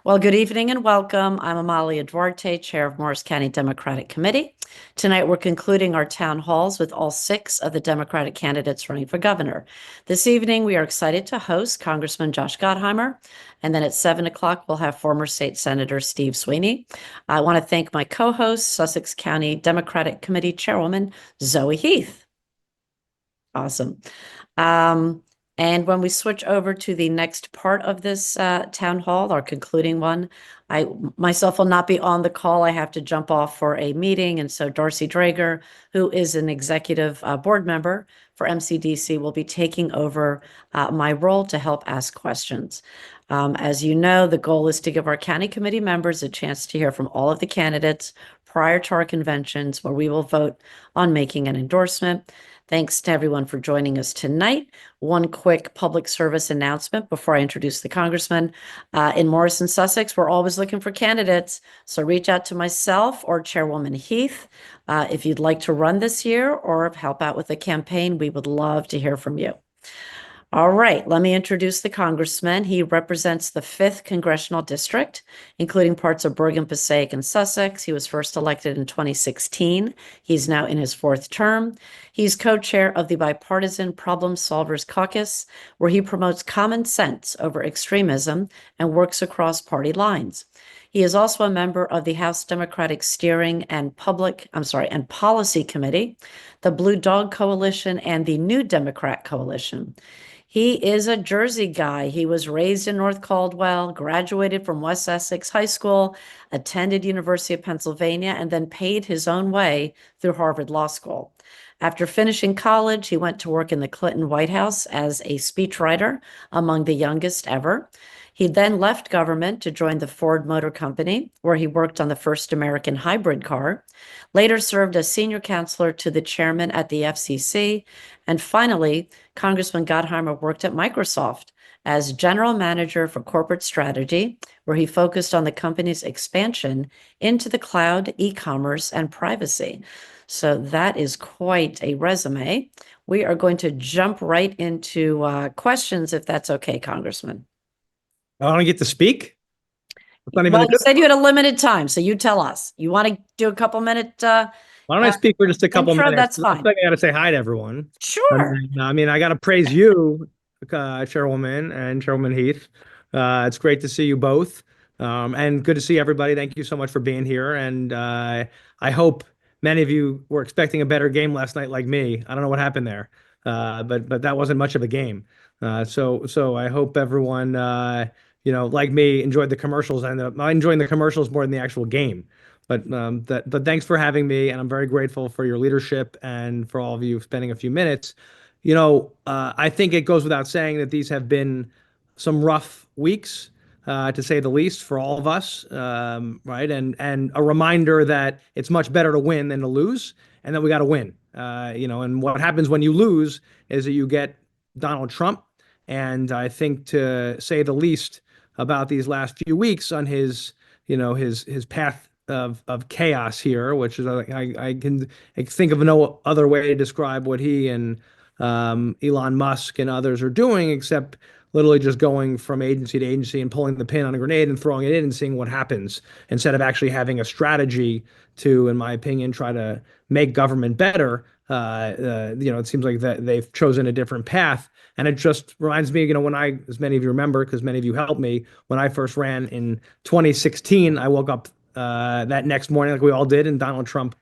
Well, good evening and welcome. I'm Amalia Duarte, Chair of Morris County Democratic Committee. Tonight, we're concluding our town halls with all 6 of the Democratic candidates running for governor. This evening, we are excited to host Congressman Josh Gottheimer, and then at 7 o'clock, we'll have former State Senator Steve Sweeney. I want to thank my co-host, Sussex County Democratic Committee Chairwoman Zoe Heath. Awesome. And when we switch over to the next part of this town hall, our concluding one, I myself will not be on the call. I have to jump off for a meeting. And so Darcy Drager, who is an executive board member for MCDC, will be taking over my role to help ask questions. As you know, the goal is to give our county committee members a chance to hear from all of the candidates prior to our conventions, where we will vote on making an endorsement. Thanks to everyone for joining us tonight. One quick public service announcement before I introduce the congressman. In Morris and Sussex, we're always looking for candidates, so reach out to myself or Chairwoman Heath. If you'd like to run this year or help out with the campaign, we would love to hear from you. All right, let me introduce the congressman. He represents the 5th Congressional District, including parts of Bergen, Passaic, and Sussex. He was first elected in 2016. He's now in his 4th term. He's co-chair of the Bipartisan Problem Solvers Caucus, where he promotes common sense over extremism and works across party lines. He is also a member of the House Democratic Steering and Policy Committee, the Blue Dog Coalition, and the New Democrat Coalition. He is a Jersey guy. He was raised in North Caldwell, graduated from West Essex High School, attended University of Pennsylvania, and then paid his own way through Harvard Law School. After finishing college, he went to work in the Clinton White House as a speechwriter, among the youngest ever. He then left government to join the Ford Motor Company, where he worked on the first American hybrid car, later served as senior counselor to the chairman at the FCC, and finally, Congressman Gottheimer worked at Microsoft as general manager for corporate strategy, where he focused on the company's expansion into the cloud, e-commerce, and privacy. So that is quite a resume. We are going to jump right into questions, if that's okay, Congressman. I don't get to speak? Well, you said you had a limited time, so you tell us. You want to do a couple minute Why don't I speak for just a couple intro? minutes? That's fine. I got to say hi to everyone. Sure. I mean, I got to praise you, Chairwoman and Chairwoman Heath. It's great to see you both, and good to see everybody. Thank you so much for being here. And I hope many of you were expecting a better game last night, like me. I don't know what happened there, but that wasn't much of a game. So I hope everyone, like me, enjoyed the commercials. I ended up enjoying the commercials more than the actual game. But thanks for having me, and I'm very grateful for your leadership and for all of you spending a few minutes. I think it goes without saying that these have been some rough weeks, to say the least, for all of us, right? And a reminder that it's much better to win than to lose, and that we got to win. And what happens when you lose is that you get Donald Trump, and I think, to say the least, about these last few weeks on his path of chaos here, which is I can think of no other way to describe what he and Elon Musk and others are doing, except literally just going from agency to agency and pulling the pin on a grenade and throwing it in and seeing what happens, instead of actually having a strategy to, in my opinion, try to make government better. It seems like that they've chosen a different path. And it just reminds me, when as many of you remember, because many of you helped me, when I first ran in 2016, I woke up that next morning, like we all did, and Donald Trump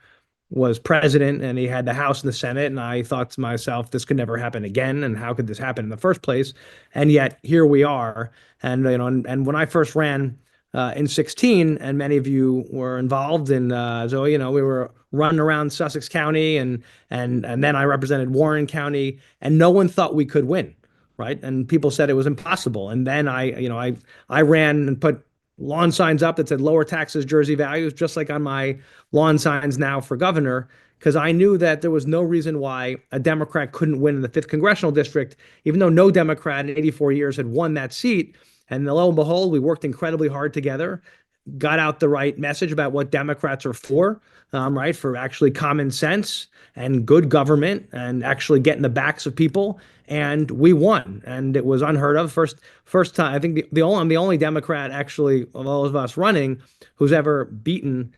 was president, and he had the House and the Senate. And I thought to myself, this could never happen again. And how could this happen in the first place? And yet here we are. And, and when I first ran in 16, and many of you were involved in, we were running around Sussex County, and then I represented Warren County, and no one thought we could win, right? And people said it was impossible. And then I ran and put lawn signs up that said lower taxes, Jersey values, just like on my lawn signs now for governor, because I knew that there was no reason why a Democrat couldn't win in the 5th Congressional District, even though no Democrat in 84 years had won that seat. And lo and behold, we worked incredibly hard together. got out the right message about what Democrats are for, right? For actually common sense and good government and actually getting the backs of people. And we won, and it was unheard of. First time, I think I'm the only Democrat actually of all of us running who's ever beaten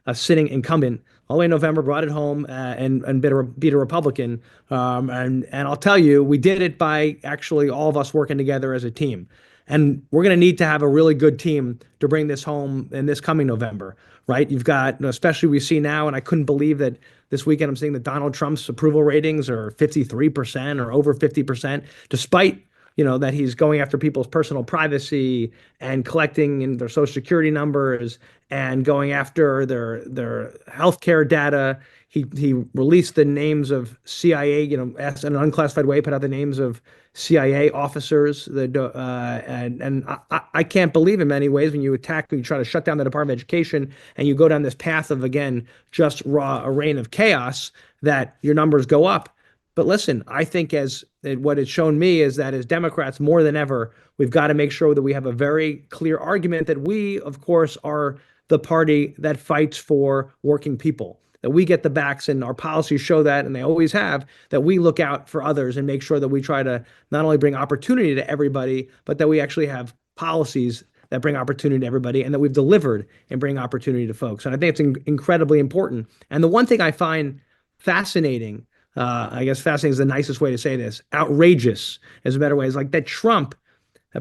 a sitting incumbent all the way in November, brought it home, and beat a Republican. And I'll tell you, we did it by actually all of us working together as a team. And we're going to need to have a really good team to bring this home in this coming November, right? You've got, especially we see now, and I couldn't believe that this weekend I'm seeing that Donald Trump's approval ratings are 53% or over 50%, despite that he's going after people's personal privacy and collecting in their social security numbers and going after their healthcare data. He released the names of CIA, as an unclassified way, put out the names of CIA officers that I can't believe in many ways when you try to shut down the Department of Education and you go down this path of, again, just a reign of chaos, that your numbers go up. But listen, I think what it's shown me is that as Democrats, more than ever, we've got to make sure that we have a very clear argument that we, of course, are the party that fights for working people, that we get the backs, and our policies show that, and they always have, that we look out for others and make sure that we try to not only bring opportunity to everybody, but that we actually have policies that bring opportunity to everybody and that we've delivered and bring opportunity to folks. And I think it's incredibly important. And the one thing I find fascinating, I guess fascinating is the nicest way to say this, outrageous is a better way, is like that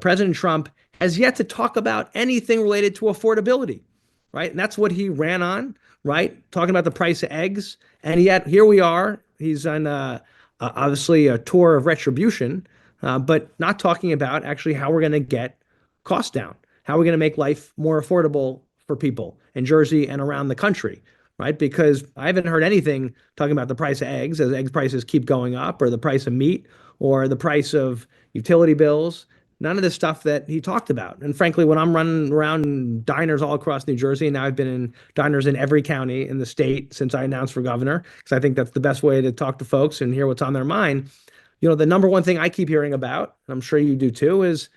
President Trump has yet to talk about anything related to affordability, right? And that's what he ran on, right? Talking about the price of eggs. And yet here we are. He's on obviously a tour of retribution, but not talking about actually how we're going to get costs down, how we're going to make life more affordable for people in Jersey and around the country, right? Because I haven't heard anything talking about the price of eggs as egg prices keep going up, or the price of meat, or the price of utility bills. None of the stuff that he talked about. And frankly, when I'm running around diners all across New Jersey, and now I've been in diners in every county in the state since I announced for governor, because I think that's the best way to talk to folks and hear what's on their mind. The number one thing I keep hearing about, and I'm sure you do too, is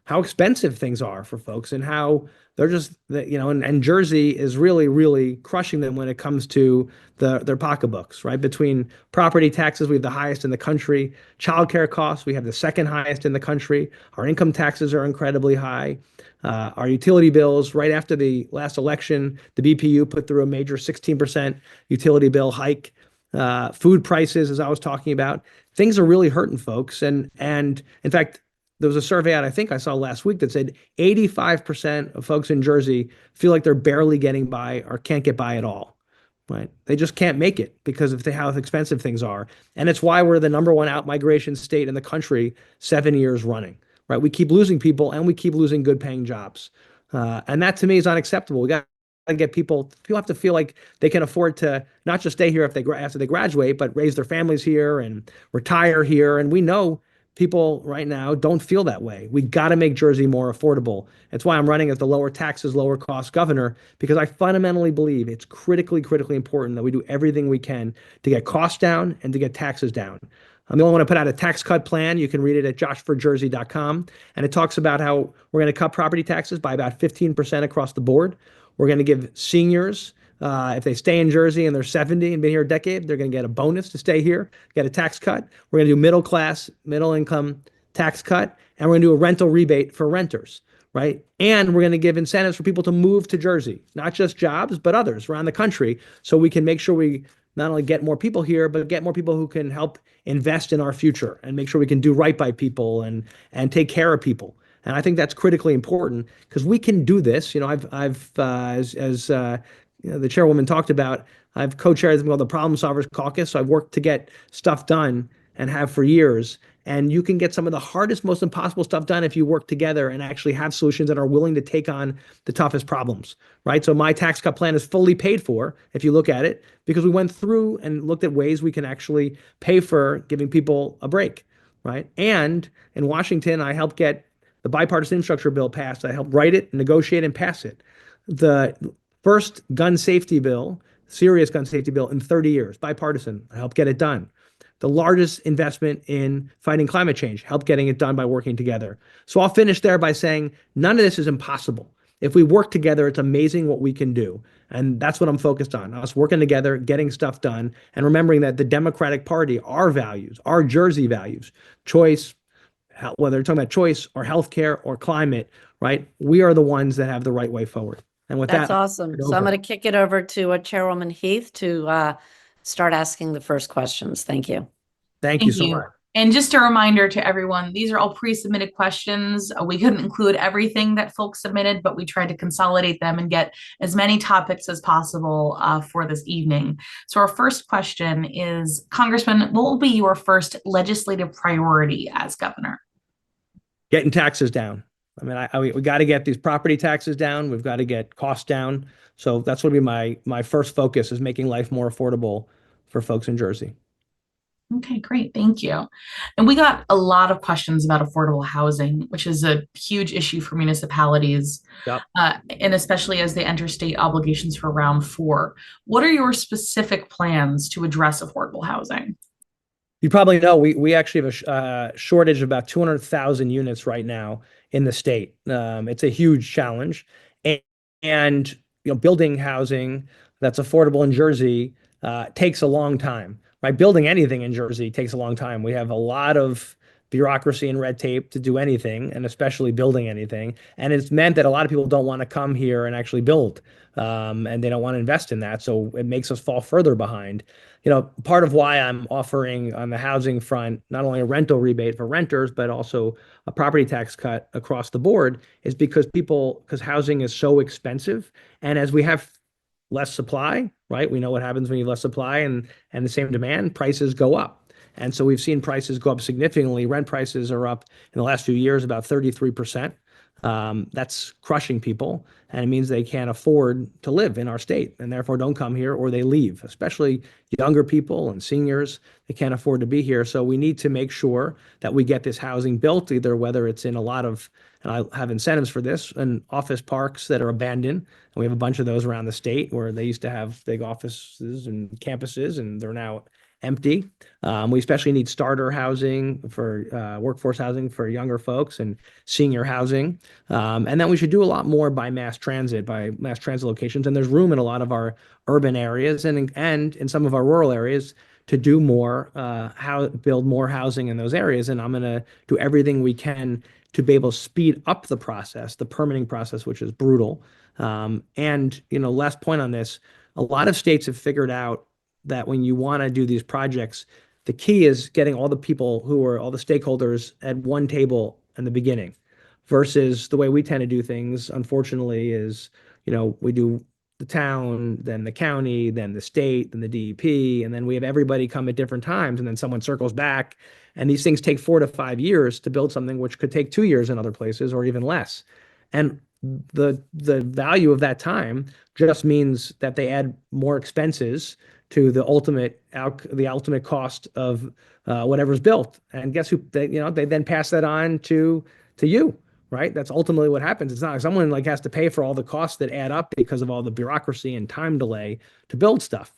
how expensive things are for folks and how they're just, and Jersey is really, really crushing them when it comes to their pocketbooks, right? Between property taxes, we have the highest in the country. Childcare costs, we have the second highest in the country. Our income taxes are incredibly high. Our utility bills, right after the last election, the BPU put through a major 16% utility bill hike. Food prices, as I was talking about, things are really hurting folks. And in fact, there was a survey out, I think I saw last week, that said 85% of folks in Jersey feel like they're barely getting by or can't get by at all, right? They just can't make it because of how expensive things are. And it's why we're the number one out-migration state in the country 7 years running, right? We keep losing people and we keep losing good paying jobs. And that to me is unacceptable. We got to get people have to feel like they can afford to not just stay here after they graduate, but raise their families here and retire here. And we know people right now don't feel that way. We got to make Jersey more affordable. That's why I'm running as the lower taxes, lower cost governor, because I fundamentally believe it's critically important that we do everything we can to get costs down and to get taxes down. I'm the only one to put out a tax cut plan. You can read it at joshforjersey.com. And it talks about how we're going to cut property taxes by about 15% across the board. We're going to give seniors, if they stay in Jersey and they're 70 and been here a decade, they're going to get a bonus to stay here, get a tax cut. We're going to do middle income tax cut, and we're going to do a rental rebate for renters, right? And we're going to give incentives for people to move to Jersey, not just jobs, but others around the country, so we can make sure we not only get more people here, but get more people who can help invest in our future and make sure we can do right by people and take care of people. And I think that's critically important because we can do this. The chairwoman talked about, I've co-chaired something called the Problem Solvers Caucus. So I've worked to get stuff done and have for years. And you can get some of the hardest, most impossible stuff done if you work together and actually have solutions that are willing to take on the toughest problems, right? So my tax cut plan is fully paid for, if you look at it, because we went through and looked at ways we can actually pay for giving people a break, right? And in Washington, I helped get the bipartisan infrastructure bill passed. I helped write it, negotiate, and pass it. The first serious gun safety bill in 30 years, bipartisan. I helped get it done. The largest investment in fighting climate change, helped getting it done by working together. So I'll finish there by saying none of this is impossible. If we work together, it's amazing what we can do. And that's what I'm focused on, us working together, getting stuff done, and remembering that the Democratic Party, our values, our Jersey values, choice, whether you're talking about choice or healthcare or climate, right? We are the ones that have the right way forward. And with That's that, awesome. So I'm going to kick it over to Chairwoman Heath to start asking the first questions. Thank you. thank you Thank so you. much. And just a reminder to everyone, these are all pre-submitted questions. We couldn't include everything that folks submitted, but we tried to consolidate them and get as many topics as possible for this evening. So our first question is, Congressman, what will be your first legislative priority as governor? Getting taxes down. I mean, we got to get these property taxes down. We've got to get costs down. So that's what will be my first focus is making life more affordable for folks in Jersey. Okay, great. Thank you. And we got a lot of questions about affordable housing, which is a huge issue for municipalities, Yep. and especially as they enter state obligations for round four. What are your specific plans to address affordable housing? You probably know we actually have a shortage of about 200,000 units right now in the state. It's a huge challenge, and building housing that's affordable in Jersey takes a long time. Right, building anything in Jersey takes a long time. We have a lot of bureaucracy and red tape to do anything, and especially building anything. And it's meant that a lot of people don't want to come here and actually build, and they don't want to invest in that. So it makes us fall further behind. Part of why I'm offering on the housing front, not only a rental rebate for renters, but also a property tax cut across the board is because housing is so expensive. And as we have less supply, right? We know what happens when you have less supply and the same demand, prices go up. And so we've seen prices go up significantly. Rent prices are up in the last few years about 33%. That's crushing people, and it means they can't afford to live in our state and therefore don't come here or they leave, especially younger people and seniors. They can't afford to be here. So we need to make sure that we get this housing built, either whether it's in a lot of, and I have incentives for this, and office parks that are abandoned. And we have a bunch of those around the state where they used to have big offices and campuses, and they're now empty. We especially need starter housing for workforce housing for younger folks and senior housing. And then we should do a lot more by mass transit locations. And there's room in a lot of our urban areas and in some of our rural areas to do more, build more housing in those areas. And I'm going to do everything we can to be able to speed up the process, the permitting process, which is brutal. Last point on this, a lot of states have figured out that when you want to do these projects, the key is getting all the stakeholders at one table in the beginning versus the way we tend to do things, unfortunately, is, we do the town, then the county, then the state, then the DEP, and then we have everybody come at different times, and then someone circles back. And these things take 4 to 5 years to build something, which could take 2 years in other places or even less. And the value of that time just means that they add more expenses to the ultimate cost of whatever's built. And guess who? They then pass that on to you, right? That's ultimately what happens. It's not like someone has to pay for all the costs that add up because of all the bureaucracy and time delay to build stuff.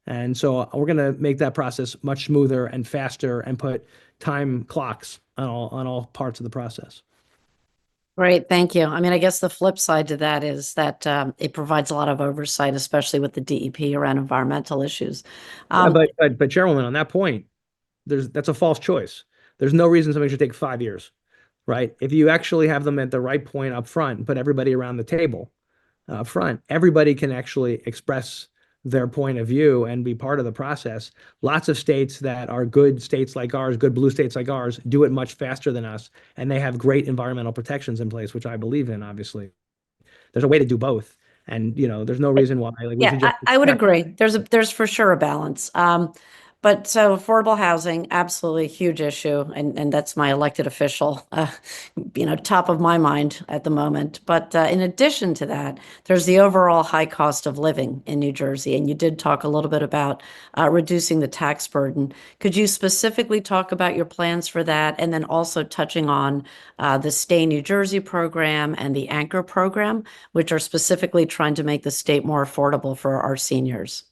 And so we're going to make that process much smoother and faster and put time clocks on all parts of the process. Great, thank you. I mean, I guess the flip side to that is that it provides a lot of oversight, especially with the DEP around environmental issues. Yeah, but Chairwoman, on that point, that's a false choice. There's no reason something should take 5 years, right? If you actually have them at the right point up front and put everybody around the table up front, everybody can actually express their point of view and be part of the process. Lots of states that are good states like ours, good blue states like ours, do it much faster than us, and they have great environmental protections in place, which I believe in, obviously. There's a way to do both. And, there's no reason why we should just I would agree. There's for sure a balance. But so affordable housing, absolutely a huge issue, and that's my elected official, top of my mind at the moment. But in addition to that, there's the overall high cost of living in New Jersey, and you did talk a little bit about reducing the tax burden. Could you specifically talk about your plans for that, and then also touching on the Stay New Jersey program and the Anchor program, which are specifically trying to make the state more affordable for our seniors?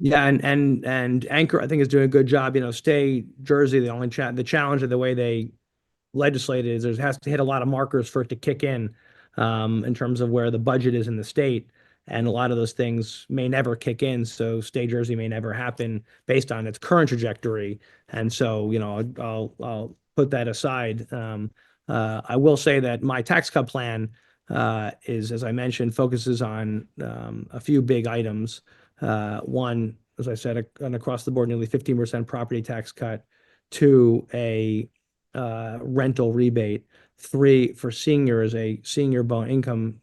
Yeah, and Anchor, I think, is doing a good job. Stay Jersey, the challenge of the way they legislate it is it has to hit a lot of markers for it to kick in. in terms of where the budget is in the state. And a lot of those things may never kick in. So Stay Jersey may never happen based on its current trajectory. And so, I'll put that aside. I will say that my tax cut plan is, as I mentioned, focuses on a few big items. One, as I said, an across the board nearly 15% property tax cut. Two, a rental rebate. Three, for seniors, a senior income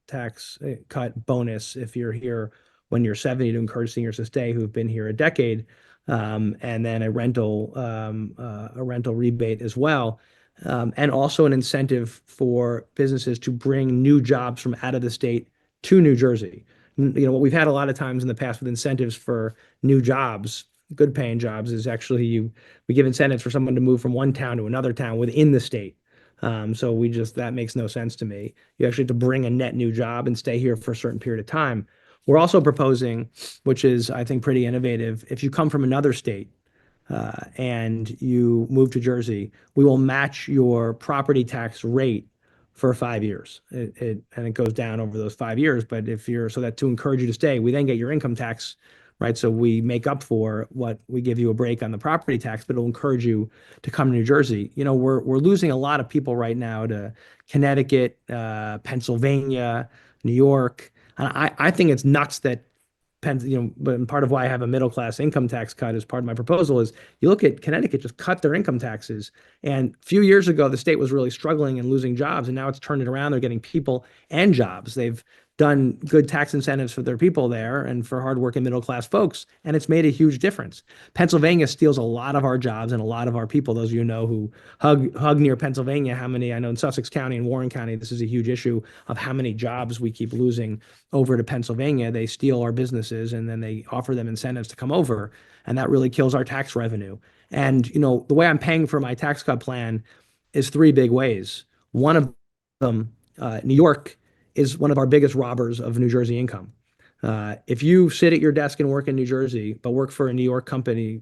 tax cut bonus if you're here when you're 70 to encourage seniors to stay who've been here a decade. And then a rental rebate as well. And also an incentive for businesses to bring new jobs from out of the state to New Jersey. What we've had a lot of times in the past with incentives for new jobs, good paying jobs, is actually we give incentives for someone to move from one town to another town within the state. So that makes no sense to me. You actually have to bring a net new job and stay here for a certain period of time. We're also proposing, which is, I think, pretty innovative, if you come from another state and you move to Jersey, we will match your property tax rate for 5 years. And it goes down over those 5 years. But so that to encourage you to stay, we then get your income tax, right? So we make up for what we give you a break on the property tax, but it'll encourage you to come to New Jersey. We're losing a lot of people right now to Connecticut, Pennsylvania, New York. And I think it's nuts that but part of why I have a middle class income tax cut as part of my proposal is you look at Connecticut just cut their income taxes. And a few years ago, the state was really struggling and losing jobs. And now it's turned it around. They're getting people and jobs. They've done good tax incentives for their people there and for hardworking middle class folks. And it's made a huge difference. Pennsylvania steals a lot of our jobs and a lot of our people. Those of you know who hug near Pennsylvania, how many, I know in Sussex County and Warren County, this is a huge issue of how many jobs we keep losing over to Pennsylvania. They steal our businesses and then they offer them incentives to come over. And that really kills our tax revenue. And, the way I'm paying for my tax cut plan is three big ways. One of them, New York is one of our biggest robbers of New Jersey income. If you sit at your desk and work in New Jersey, but work for a New York company,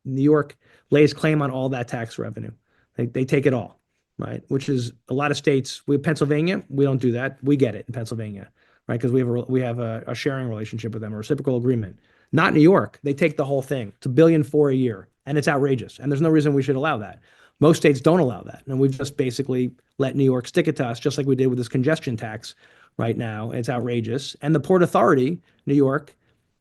New York lays claim on all that tax revenue. They take it all, right? Which is a lot of states. Pennsylvania, we don't do that. We get it in Pennsylvania, right? Because we have a sharing relationship with them, a reciprocal agreement. Not New York. They take the whole thing. It's $1.4 billion a year, and it's outrageous. And there's no reason we should allow that. Most states don't allow that. And we've just basically let New York stick it to us, just like we did with this congestion tax right now. It's outrageous. And the Port Authority, New York,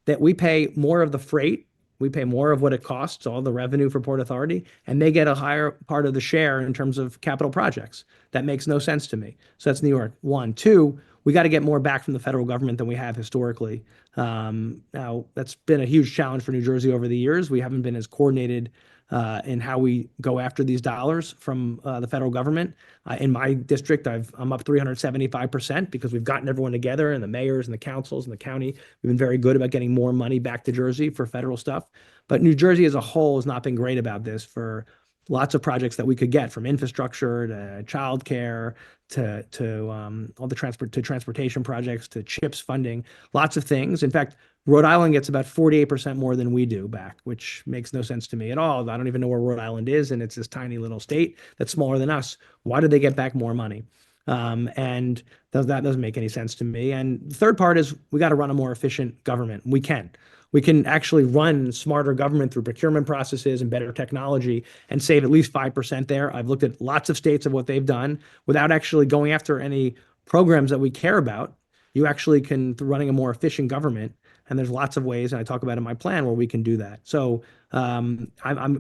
that we pay more of the freight, we pay more of what it costs, all the revenue for Port Authority, and they get a higher part of the share in terms of capital projects. That makes no sense to me. So that's New York. One. Two, we got to get more back from the federal government than we have historically. Now, that's been a huge challenge for New Jersey over the years. We haven't been as coordinated in how we go after these dollars from the federal government. In my district, I'm up 375% because we've gotten everyone together and the mayors and the councils and the county. We've been very good about getting more money back to Jersey for federal stuff. But New Jersey as a whole has not been great about this for lots of projects that we could get, from infrastructure to childcare to all the transportation projects to CHIPS funding, lots of things. In fact, Rhode Island gets about 48% more than we do back, which makes no sense to me at all. I don't even know where Rhode Island is, and it's this tiny little state that's smaller than us. Why do they get back more money? And that doesn't make any sense to me. And the third part is we got to run a more efficient government. We can actually run smarter government through procurement processes and better technology and save at least 5% there. I've looked at lots of states of what they've done without actually going after any programs that we care about. You actually can, through running a more efficient government, and there's lots of ways, and I talk about in my plan, where we can do that. So I'm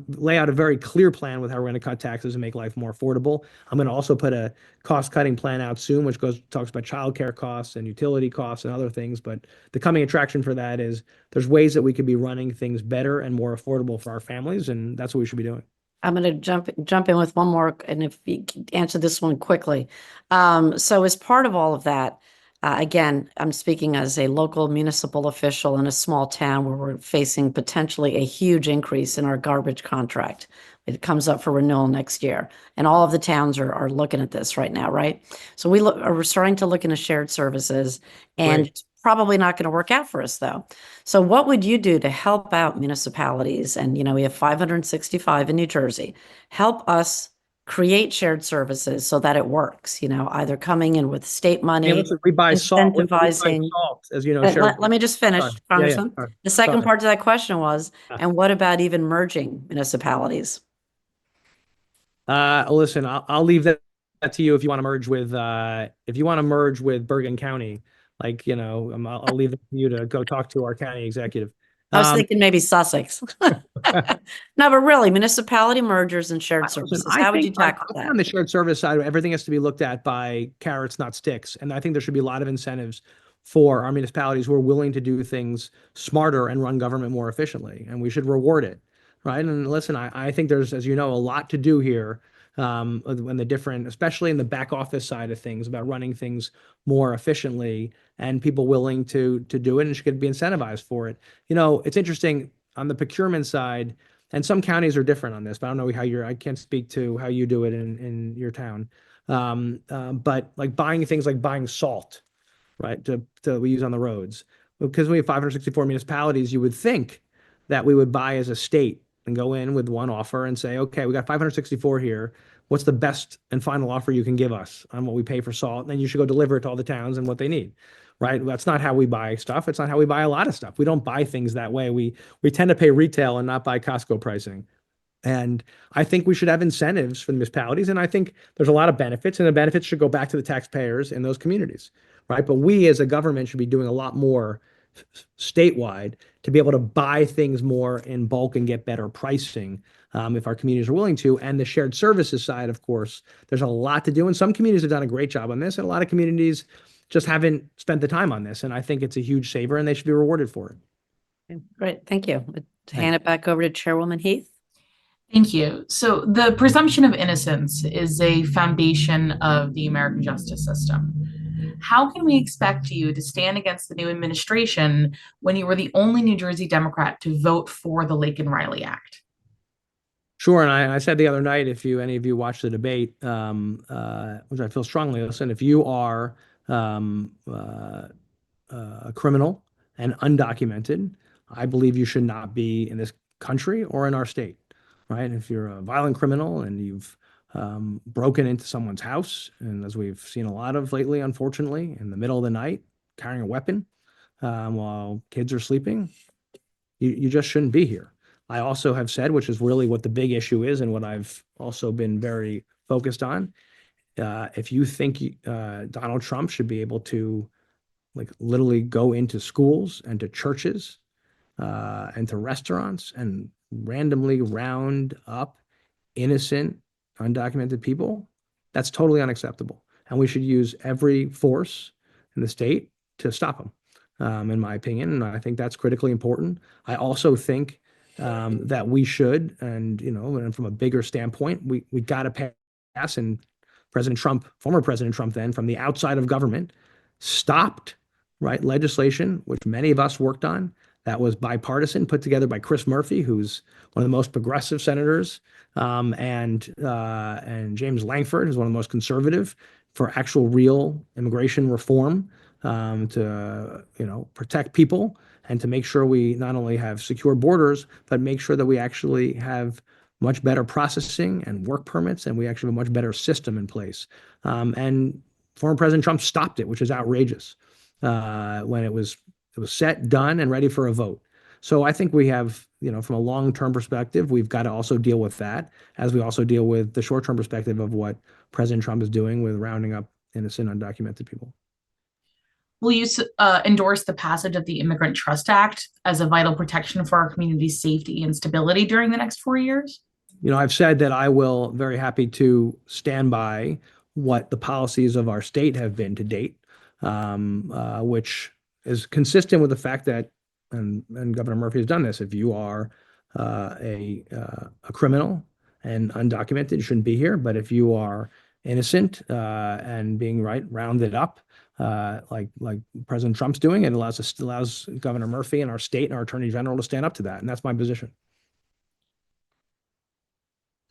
lay out a very clear plan with how we're going to cut taxes and make life more affordable. I'm going to also put a cost-cutting plan out soon, which talks about childcare costs and utility costs and other things. But the coming attraction for that is there's ways that we could be running things better and more affordable for our families, and that's what we should be doing. I'm going to jump in with one more, and if you can answer this one quickly. So as part of all of that, again, I'm speaking as a local municipal official in a small town where we're facing potentially a huge increase in our garbage contract. It comes up for renewal next year, and all of the towns are looking at this right now, right? So we're starting to look into shared services, and Right. it's probably not going to work out for us, though. So what would you do to help out municipalities? And we have 565 in New Jersey. Help us create shared services so that it works, either coming in with state I mean, money, listen, we buy salt. We buy incentivizing. salt, as you know, Let me just finish, Sorry. Yeah. Congressman. Sorry. The second Sorry. part to that question was, Yeah. and what about even merging municipalities? Listen, I'll leave that to you if you want to merge with Bergen County, I'll leave it to you to go talk to our county executive. I was thinking maybe Sussex. No, but really, municipality mergers and shared Listen, services, I how would you think on tackle that? on the shared service side, everything has to be looked at by carrots, not sticks. And I think there should be a lot of incentives for our municipalities who are willing to do things smarter and run government more efficiently. And we should reward it, right? And listen, I think there's, as you know, a lot to do here when especially in the back office side of things, about running things more efficiently, and people willing to do it and should be incentivized for it. It's interesting on the procurement side. And some counties are different on this, but I don't know I can't speak to how you do it in your town. But like buying salt, right, to we use on the roads. Because we have 564 municipalities, you would think that we would buy as a state and go in with one offer and say, okay, we got 564 here. What's the best and final offer you can give us on what we pay for salt? And then you should go deliver it to all the towns and what they need, right? That's not how we buy stuff. It's not how we buy a lot of stuff. We don't buy things that way. We tend to pay retail and not buy Costco pricing. And I think we should have incentives for the municipalities. And I think there's a lot of benefits, and the benefits should go back to the taxpayers in those communities, right? But we as a government should be doing a lot more statewide to be able to buy things more in bulk and get better pricing if our communities are willing to. And the shared services side, of course, there's a lot to do. And some communities have done a great job on this, and a lot of communities just haven't spent the time on this. And I think it's a huge saver, and they should be rewarded for it. Great, thank you. Hand it back over to Chairwoman Heath. Thank you. So the presumption of innocence is a foundation of the American justice system. How can we expect you to stand against the new administration when you were the only New Jersey Democrat to vote for the Laken Riley Act? Sure, and I said the other night, if any of you watched the debate, which I feel strongly, listen, if you are a criminal and undocumented, I believe you should not be in this country or in our state, right? If you're a violent criminal and you've broken into someone's house, and as we've seen a lot of lately, unfortunately, in the middle of the night, carrying a weapon while kids are sleeping, you just shouldn't be here. I also have said, which is really what the big issue is and what I've also been very focused on, if you think Donald Trump should be able to literally go into schools and to churches and to restaurants and randomly round up innocent, undocumented people, that's totally unacceptable. And we should use every force in the state to stop them, in my opinion. And I think that's critically important. I also think that we should, and from a bigger standpoint, we got to pass, and President Trump, former President Trump then, from the outside of government, stopped, right, legislation, which many of us worked on, that was bipartisan, put together by Chris Murphy, who's one of the most progressive senators, and James Langford, who's one of the most conservative, for actual real immigration reform, to protect people and to make sure we not only have secure borders, but make sure that we actually have much better processing and work permits, and we actually have a much better system in place. And former President Trump stopped it, which is outrageous, when it was set, done, and ready for a vote. So I think we have, from a long-term perspective, we've got to also deal with that, as we also deal with the short-term perspective of what President Trump is doing with rounding up innocent, undocumented people. Will you endorse the passage of the Immigrant Trust Act as a vital protection for our community's safety and stability during the next 4 years? I've said that I will very happy to stand by what the policies of our state have been to date, which is consistent with the fact that, and Governor Murphy has done this, if you are a criminal and undocumented, you shouldn't be here. But if you are innocent and being rounded up, like President Trump's doing, it allows Governor Murphy and our state and our Attorney General to stand up to that, and that's my position.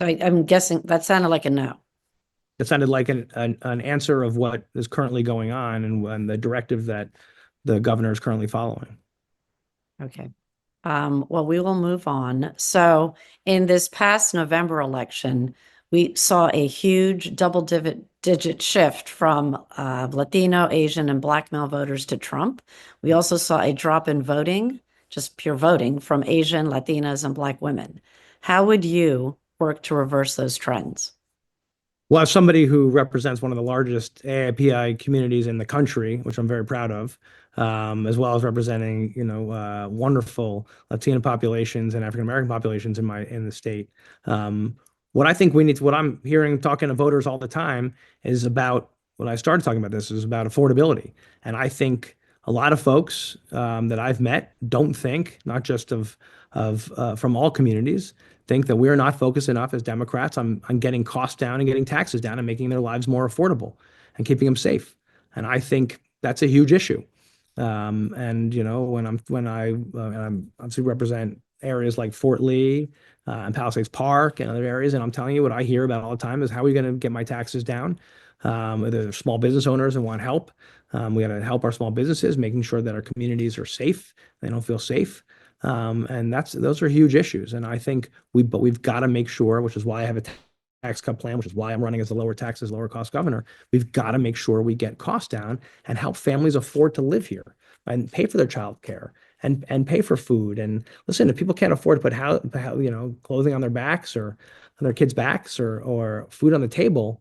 I'm guessing that sounded like a no. It sounded like an answer of what is currently going on and the directive that the governor is currently following. Okay. Well, we will move on. So in this past November election, we saw a huge double-digit shift from Latino, Asian, and Black male voters to Trump. We also saw a drop in voting, just pure voting, from Asian, Latinas, and Black women. How would you work to reverse those trends? Well, as somebody who represents one of the largest AIPI communities in the country, which I'm very proud of, as well as representing, wonderful Latino populations and African American populations in the state. What I think we need to, what I'm hearing talking to voters all the time is about, when I started talking about this, is about affordability. And I think a lot of folks that I've met don't think, not just from all communities, think that we're not focused enough as Democrats on getting costs down and getting taxes down and making their lives more affordable and keeping them safe. And I think that's a huge issue. And I'm obviously represent areas like Fort Lee and Palisades Park and other areas, and I'm telling you what I hear about all the time is how are we going to get my taxes down? They're small business owners and want help. We got to help our small businesses, making sure that our communities are safe. They don't feel safe. And those are huge issues. And I think we've got to make sure, which is why I have a tax cut plan, which is why I'm running as a lower taxes, lower cost governor. We've got to make sure we get costs down and help families afford to live here and pay for their child care and pay for food. And listen, if people can't afford to put clothing on their backs or on their kids' backs or food on the table,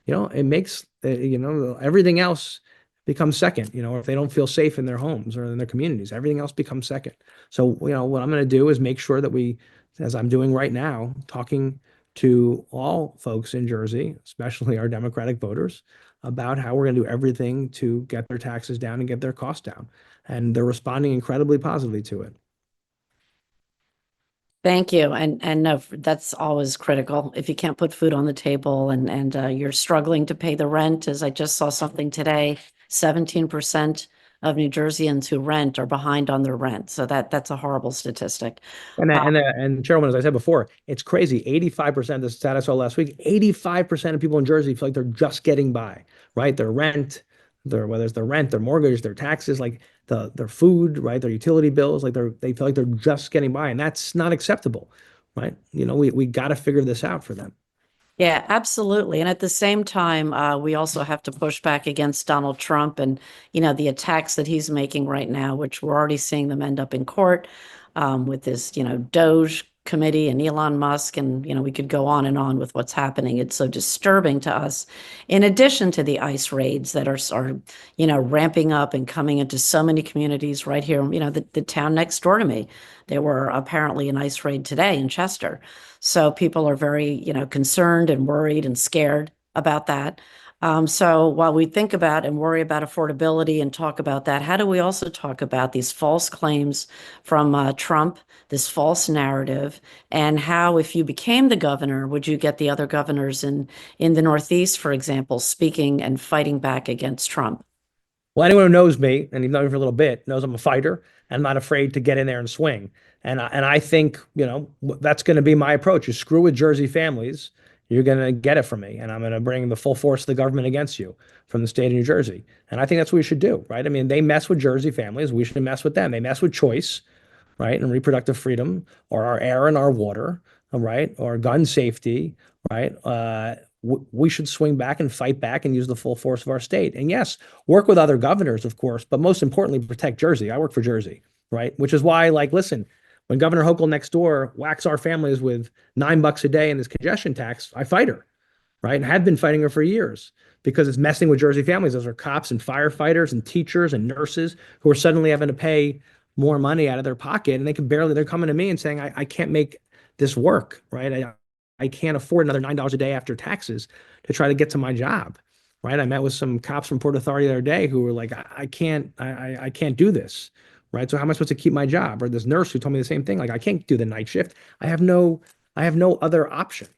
it makes, everything else becomes second. If they don't feel safe in their homes or in their communities, everything else becomes second. So, what I'm going to do is make sure that we, as I'm doing right now, talking to all folks in Jersey, especially our Democratic voters, about how we're going to do everything to get their taxes down and get their costs down. And they're responding incredibly positively to it. Thank you. And no, that's always critical. If you can't put food on the table and you're struggling to pay the rent, as I just saw something today, 17% of New Jerseyans who rent are behind on their rent. So that's a horrible statistic. And Chairwoman, as I said before, it's crazy. 85%, the stat I saw last week, 85% of people in Jersey feel like they're just getting by, right? Their rent, whether it's their rent, their mortgage, their taxes, like their food, right? Their utility bills, like they feel like they're just getting by. And that's not acceptable, right? We got to figure this out for them. Yeah, absolutely. And at the same time, we also have to push back against Donald Trump and, the attacks that he's making right now, which we're already seeing them end up in court with this, Doge committee and Elon Musk. And, we could go on and on with what's happening. It's so disturbing to us. In addition to the ICE raids that are ramping up and coming into so many communities right here, the town next door to me, there were apparently an ICE raid today in Chester. So people are very, concerned and worried and scared about that. So while we think about and worry about affordability and talk about that, how do we also talk about these false claims from Trump, this false narrative, and how, if you became the governor, would you get the other governors in the Northeast, for example, speaking and fighting back against Trump? Well, anyone who knows me, and you've known me for a little bit, knows I'm a fighter. I'm not afraid to get in there and swing. And I think, that's going to be my approach. You screw with Jersey families, you're going to get it from me. And I'm going to bring the full force of the government against you from the state of New Jersey. And I think that's what we should do, right? I mean, they mess with Jersey families. We should mess with them. They mess with choice, right? And reproductive freedom, or our air and our water, right? Or gun safety, right? We should swing back and fight back and use the full force of our state. And yes, work with other governors, of course, but most importantly, protect Jersey. I work for Jersey, right? Which is why, listen, when Governor Hochul next door whacks our families with $9 a day in this congestion tax, I fight her, right? And have been fighting her for years because it's messing with Jersey families. Those are cops and firefighters and teachers and nurses who are suddenly having to pay more money out of their pocket. And they're coming to me and saying, I can't make this work, right? I can't afford another $9 a day after taxes to try to get to my job, right? I met with some cops from Port Authority the other day who were like, I can't do this, right? So how am I supposed to keep my job? Or this nurse who told me the same thing, like, I can't do the night shift. I have no other option,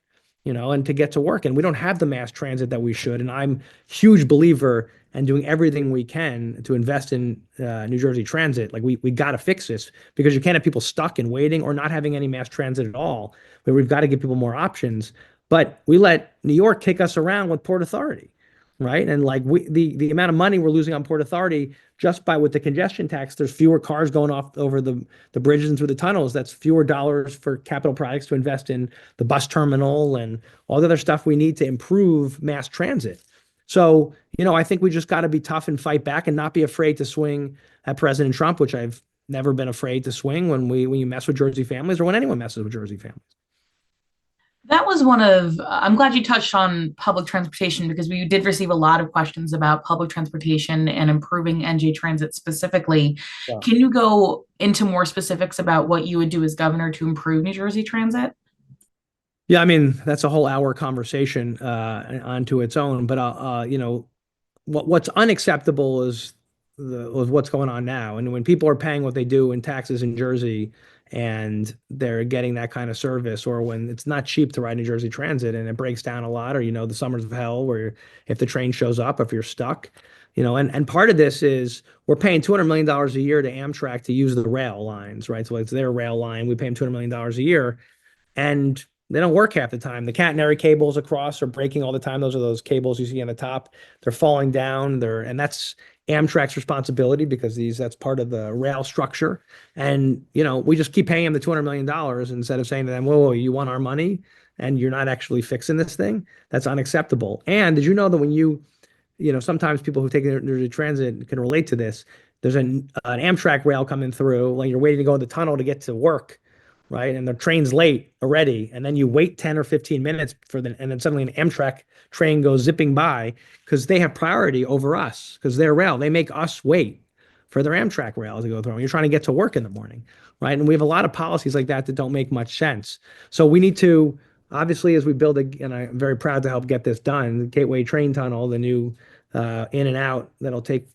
and to get to work. And we don't have the mass transit that we should. And I'm a huge believer in doing everything we can to invest in New Jersey transit. Like we got to fix this because you can't have people stuck and waiting or not having any mass transit at all. But we've got to give people more options. But we let New York kick us around with Port Authority, right? And like the amount of money we're losing on Port Authority just by with the congestion tax, there's fewer cars going off over the bridges and through the tunnels. That's fewer dollars for capital projects to invest in the bus terminal and all the other stuff we need to improve mass transit. So, I think we just got to be tough and fight back and not be afraid to swing at President Trump, which I've never been afraid to swing when you mess with Jersey families or when anyone messes with Jersey families. That was I'm glad you touched on public transportation because we did receive a lot of questions about public transportation and improving NJ Transit specifically. Yeah. Can you go into more specifics about what you would do as governor to improve New Jersey Transit? Yeah, I mean, that's a whole hour conversation onto its own. But what's unacceptable is what's going on now. And when people are paying what they do in taxes in Jersey and they're getting that kind of service, or when it's not cheap to ride New Jersey Transit and it breaks down a lot, or the summers of hell where if the train shows up, if you're stuck, and part of this is we're paying $200 million a year to Amtrak to use the rail lines, right? So it's their rail line. We pay them $200 million a year and they don't work half the time. The catenary cables across are breaking all the time. Those are those cables you see on the top. They're falling down. And that's Amtrak's responsibility because that's part of the rail structure. And we just keep paying them the $200 million instead of saying to them, "Whoa, you want our money and you're not actually fixing this thing?" That's unacceptable. And did you know that when sometimes people who take New Jersey Transit can relate to this. There's an Amtrak rail coming through, like you're waiting to go in the tunnel to get to work, right? And the train's late already. And then you wait 10 or 15 minutes and then suddenly an Amtrak train goes zipping by because they have priority over us because their rail, they make us wait for their Amtrak rail to go through. And you're trying to get to work in the morning, right? And we have a lot of policies like that don't make much sense. So we need to, obviously, as we build, and I'm very proud to help get this done, the Gateway Train Tunnel, the new in and out that'll take,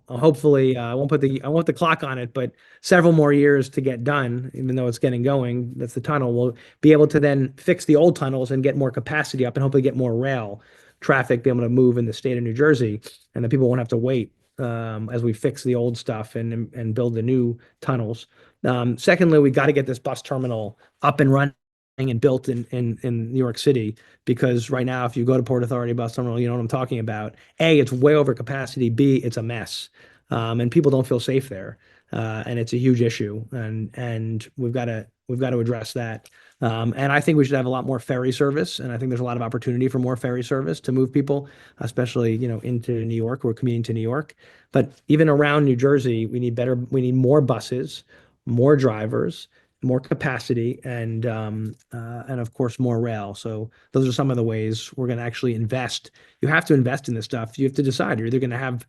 hopefully, I won't put the clock on it, but several more years to get done, even though it's getting going. That's the tunnel. We'll be able to then fix the old tunnels and get more capacity up and hopefully get more rail traffic be able to move in the state of New Jersey. And then people won't have to wait as we fix the old stuff and build the new tunnels. Secondly, we got to get this bus terminal up and running and built in New York City, because right now, if you go to Port Authority bus terminal, you know what I'm talking about. A, it's way over capacity. B, it's a mess, and people don't feel safe there, and it's a huge issue. And we've got to address that. And I think we should have a lot more ferry service, and I think there's a lot of opportunity for more ferry service to move people, especially into New York. We're commuting to New York, but even around New Jersey, we need more buses, more drivers, more capacity, and of course more rail. So those are some of the ways we're going to actually invest. You have to invest in this stuff. You have to decide you're either going to have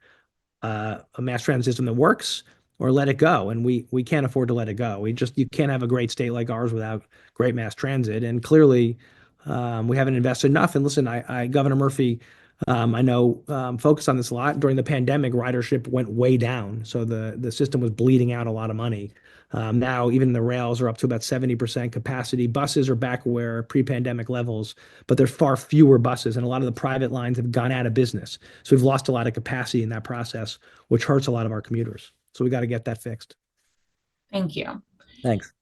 a mass transit system that works or let it go. And we can't afford to let it go. You can't have a great state like ours without great mass transit. And clearly, we haven't invested enough. And listen, Governor Murphy, I know, focused on this a lot. During the pandemic, ridership went way down. So the system was bleeding out a lot of money. Now, even the rails are up to about 70% capacity. Buses are back where pre-pandemic levels, but there's far fewer buses, and a lot of the private lines have gone out of business. So we've lost a lot of capacity in that process, which hurts a lot of our commuters. So we got to get that fixed. Thank you. Thanks.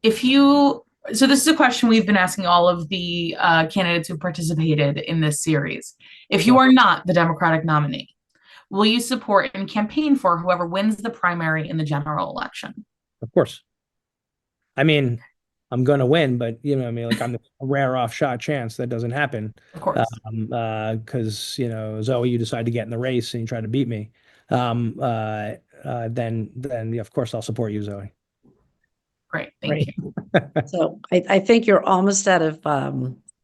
So this is a question we've been asking all of the candidates who participated in this series. If you are not the Democratic nominee, will you support and campaign for whoever wins the primary in the general election? Of course. I mean, I'm going to win, but like I'm a rare offshot chance that doesn't happen. Of course. Because Zoe, you decide to get in the race and you try to beat me. Then of course I'll support you, Zoe. Great, thank you. So I think you're almost out of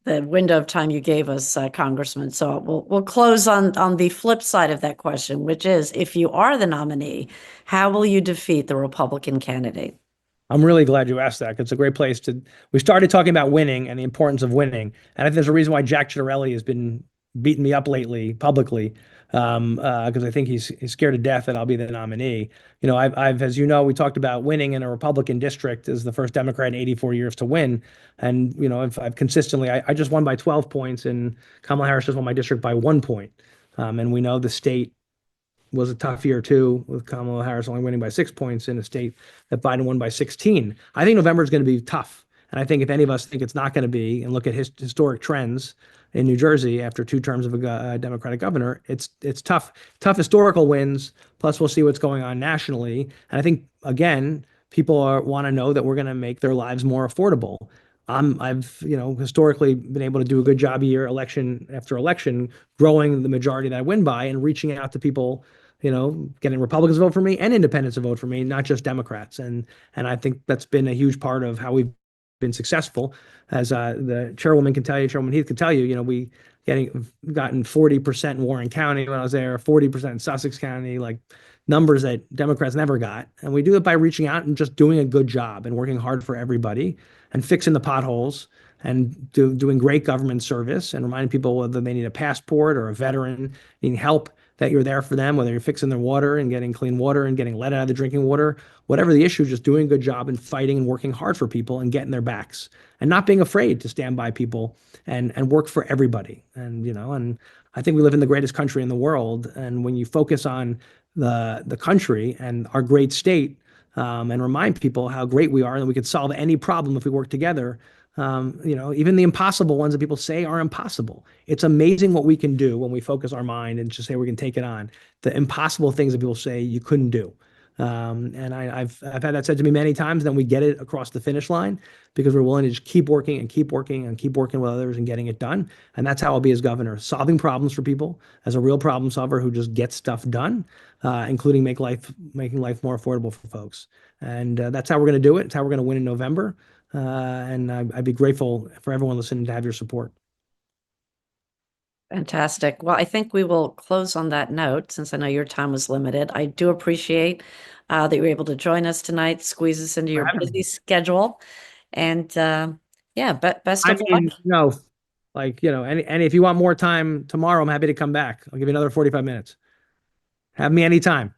the window of time you gave us, Congressman. So we'll close on the flip side of that question, which is, if you are the nominee, how will you defeat the Republican candidate? I'm really glad you asked that, because it's a great place we started talking about winning and the importance of winning. And I think there's a reason why Jack Ciattarelli has been beating me up lately publicly, because I think he's scared to death that I'll be the nominee. I've, as you know, we talked about winning in a Republican district as the first Democrat in 84 years to win. And, I've consistently, I just won by 12 points, and Kamala Harris just won my district by 1 point. And we know the state was a tough year too, with Kamala Harris only winning by 6 points in a state that Biden won by 16. I think November is going to be tough. And I think if any of us think it's not going to be, and look at historic trends in New Jersey after 2 terms of a Democratic governor, it's tough historical wins. Plus, we'll see what's going on nationally. And I think, again, people want to know that we're going to make their lives more affordable. I've historically been able to do a good job year, election after election, growing the majority that I win by and reaching out to people, getting Republicans to vote for me and independents to vote for me, not just Democrats. And I think that's been a huge part of how we've been successful. As the chairwoman can tell you, Chairwoman Heath can tell you, we gotten 40% in Warren County when I was there, 40% in Sussex County, like numbers that Democrats never got. And we do it by reaching out and just doing a good job and working hard for everybody and fixing the potholes and doing great government service and reminding people whether they need a passport or a veteran needing help, that you're there for them, whether you're fixing their water and getting clean water and getting lead out of the drinking water, whatever the issue, just doing a good job and fighting and working hard for people and getting their backs and not being afraid to stand by people and work for everybody. And I think we live in the greatest country in the world. And when you focus on the country and our great state, and remind people how great we are and we could solve any problem if we work together. Even the impossible ones that people say are impossible. It's amazing what we can do when we focus our mind and just say we can take it on. The impossible things that people say you couldn't do. And I've had that said to me many times. Then we get it across the finish line because we're willing to just keep working and keep working and keep working with others and getting it done. And that's how I'll be as governor, solving problems for people as a real problem solver who just gets stuff done, including making life more affordable for folks. And that's how we're going to do it. It's how we're going to win in November. And I'd be grateful for everyone listening to have your support. Fantastic. Well, I think we will close on that note since I know your time was limited. I do appreciate that you were able to join us tonight, squeeze us into your busy schedule. And yeah, best of luck. And if you want more time tomorrow, I'm happy to come back. I'll give you another 45 minutes. Have me anytime.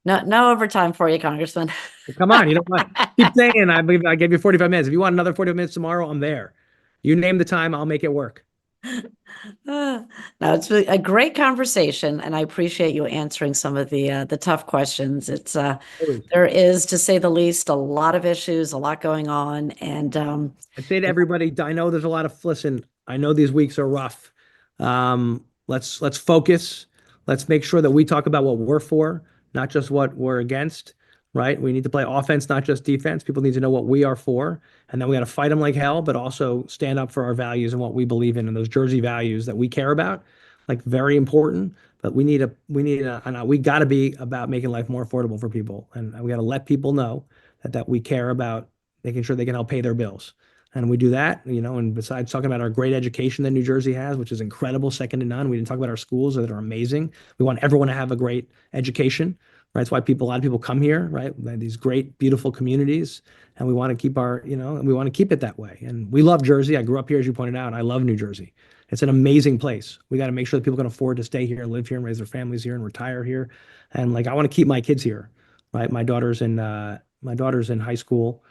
No overtime for you, Congressman. Come on, you know what? Keep saying I gave you 45 minutes. If you want another 45 minutes tomorrow, I'm there. You name the time, I'll make it work. No, it's really a great conversation, and I appreciate you answering some of the tough questions. It's there is, to say the least, a lot of issues, a lot going on, and I'd say to everybody, I know there's a lot of listen. I know these weeks are rough. Let's focus. Let's make sure that we talk about what we're for, not just what we're against. Right? We need to play offense, not just defense. People need to know what we are for, and then we got to fight them like hell, but also stand up for our values and what we believe in, and those Jersey values that we care about, like very important. But we got to be about making life more affordable for people, and we got to let people know that we care about making sure they can help pay their bills. And we do that, and besides talking about our great education that New Jersey has, which is incredible, second to none, we didn't talk about our schools that are amazing. We want everyone to have a great education. Right? That's why a lot of people come here, right? These great, beautiful communities, and we want to keep and we want to keep it that way. And we love Jersey. I grew up here, as you pointed out. I love New Jersey. It's an amazing place. We got to make sure that people can afford to stay here, live here, and raise their families here, and retire here. And I want to keep my kids here, right? My daughter's in high school.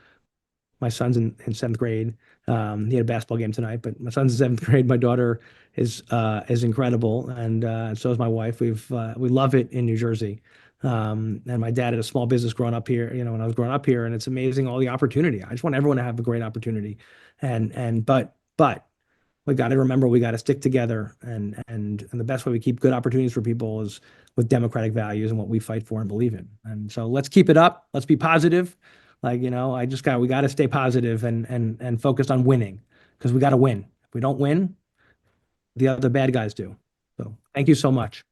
My son's in 7th grade. He had a basketball game tonight, but my son's in 7th grade. My daughter is incredible, and so is my wife. We love it in New Jersey. And my dad had a small business growing up here, when I was growing up here, and it's amazing all the opportunity. I just want everyone to have a great opportunity. But we got to remember we got to stick together, and the best way we keep good opportunities for people is with democratic values and what we fight for and believe in. And so let's keep it up. Let's be positive. We got to stay positive and focused on winning, because we got to win. If we don't win, the other bad guys do. So thank you so much.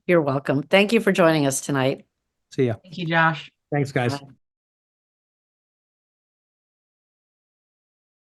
You're welcome. Thank you for joining us tonight. See ya. Thank you, Josh. Thanks, guys. Bye.